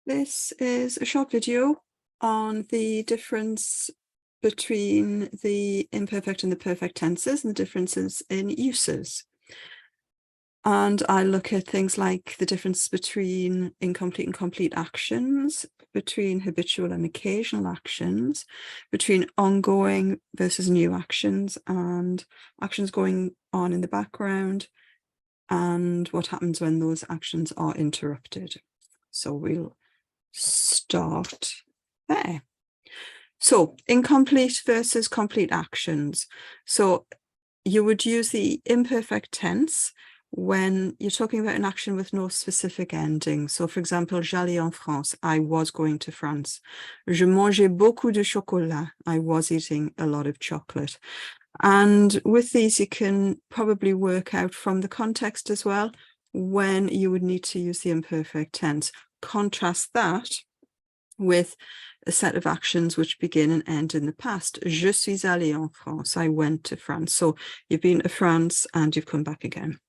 This is a short video on the difference between the imperfect and the perfect tenses and the differences in uses. And I look at things like the difference between incomplete and complete actions, between habitual and occasional actions, between ongoing versus new actions and actions going on in the background, and what happens when those actions are interrupted. So we'll start there. So incomplete versus complete actions. So you would use the imperfect tense when you're talking about an action with no specific ending. So for example, j'allais en France, I was going to France. Je mangeais beaucoup de chocolat, I was eating a lot of chocolate. And with these, you can probably work out from the context as well when you would need to use the imperfect tense. Contrast that with a set of actions which begin and end in the past. Je suis allé en France. I went to France. So you've been to France and you've come back again.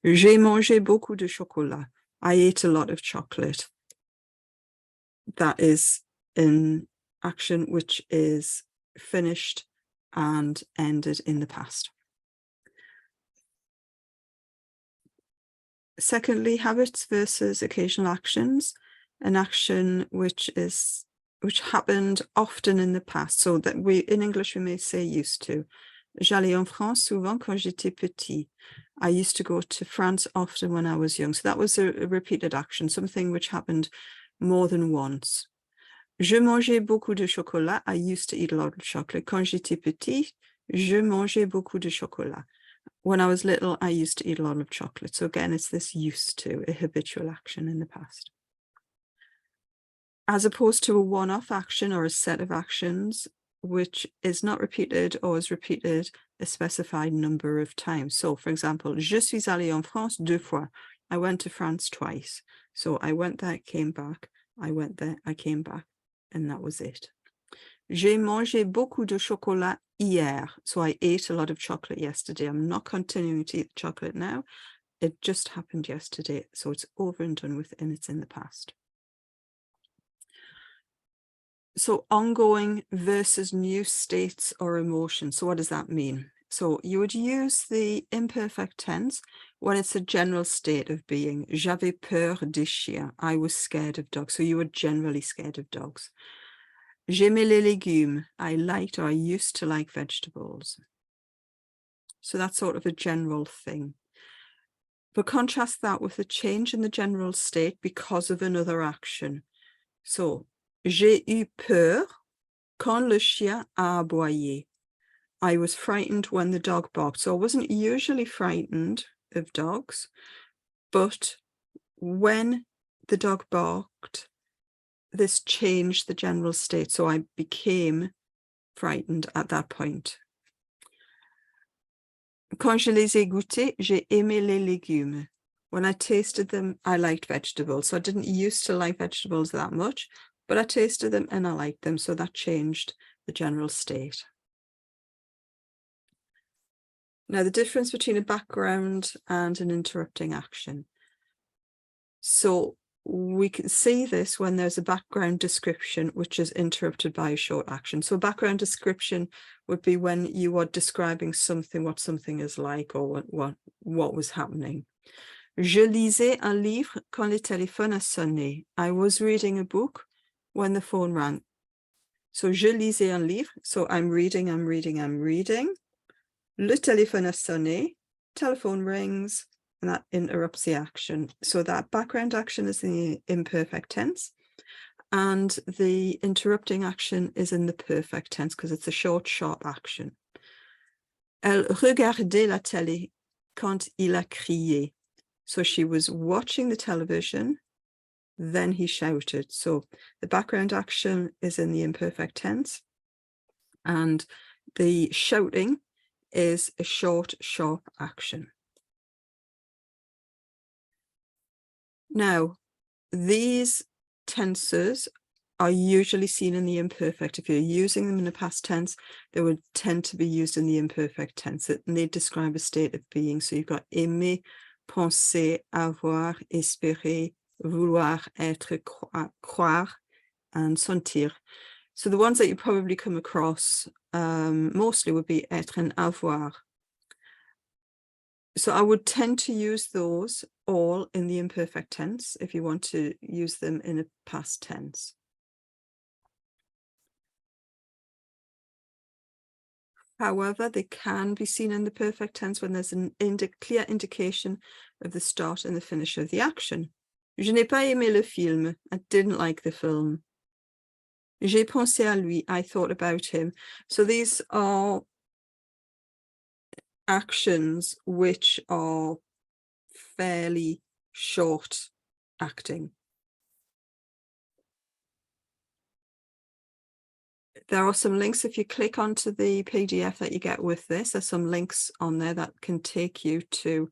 J'ai mangé beaucoup de chocolat. I ate a lot of chocolate. That is an action which is finished and ended in the past. Secondly, habits versus occasional actions. An action which happened often in the past. So that in English, we may say used to. J'allais en France souvent quand j'étais petit. I used to go to France often when I was young. So that was a repeated action, something which happened more than once. Je mangeais beaucoup de chocolat. I used to eat a lot of chocolate. Quand j'étais petit, je mangeais beaucoup de chocolat. When I was little, I used to eat a lot of chocolate. So again, it's this used to, a habitual action in the past. As opposed to a one-off action or a set of actions, which is not repeated or is repeated a specified number of times. So for example, je suis allé en France 2 fois. I went to France twice. So I went there, came back. I went there, I came back, and that was it. J'ai mangé beaucoup de chocolat hier. So I ate a lot of chocolate yesterday. I'm not continuing to eat chocolate now. It just happened yesterday. So it's over and done with, and it's in the past. So ongoing versus new states or emotions. So what does that mean? So you would use the imperfect tense when it's a general state of being. J'avais peur des chiens. I was scared of dogs. So you were generally scared of dogs. J'aimais les légumes. I liked or I used to like vegetables. So that's sort of a general thing. But contrast that with a change in the general state because of another action. So j'ai eu peur quand le chien a aboyé. I was frightened when the dog barked. So I wasn't usually frightened of dogs, but when the dog barked, this changed the general state. So I became frightened at that point. Quand je les ai goûtés, j'ai aimé les légumes. When I tasted them, I liked vegetables. So I didn't used to like vegetables that much, but I tasted them and I liked them. So that changed the general state. Now, the difference between a background and an interrupting action. So we can see this when there's a background description, which is interrupted by a short action. So background description would be when you are describing something, what something is like, or what was happening. Je lisais un livre quand le téléphone a sonné. I was reading a book when the phone rang. So je lisais un livre. So I'm reading. Le téléphone a sonné. Telephone rings. And that interrupts the action. So that background action is in the imperfect tense. And the interrupting action is in the perfect tense because it's a short, sharp action. Elle regardait la télé quand il a crié. So she was watching the television, then he shouted. So the background action is in the imperfect tense. And the shouting is a short, sharp action. Now, these tenses are usually seen in the imperfect. If you're using them in the past tense, they would tend to be used in the imperfect tense, and they describe a state of being. So you've got aimer, penser, avoir, espérer, vouloir, être, croire, and sentir. So the ones that you probably come across mostly would be être and avoir. So I would tend to use those all in the imperfect tense if you want to use them in a past tense. However, they can be seen in the perfect tense when there's an clear indication of the start and the finish of the action. Je n'ai pas aimé le film. I didn't like the film. J'ai pensé à lui. I thought about him. So these are actions which are fairly short acting. There are some links. If you click onto the PDF that you get with this, there's some links on there that can take you to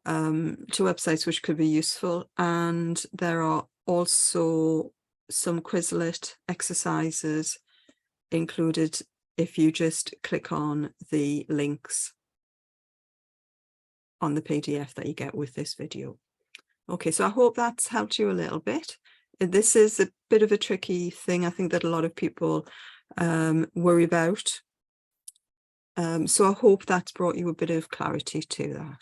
websites which could be useful. And there are also some Quizlet exercises included if you just click on the links on the PDF that you get with this video. Okay, so I hope that's helped you a little bit. This is a bit of a tricky thing, I think, that a lot of people worry about. So I hope that's brought you a bit of clarity to that.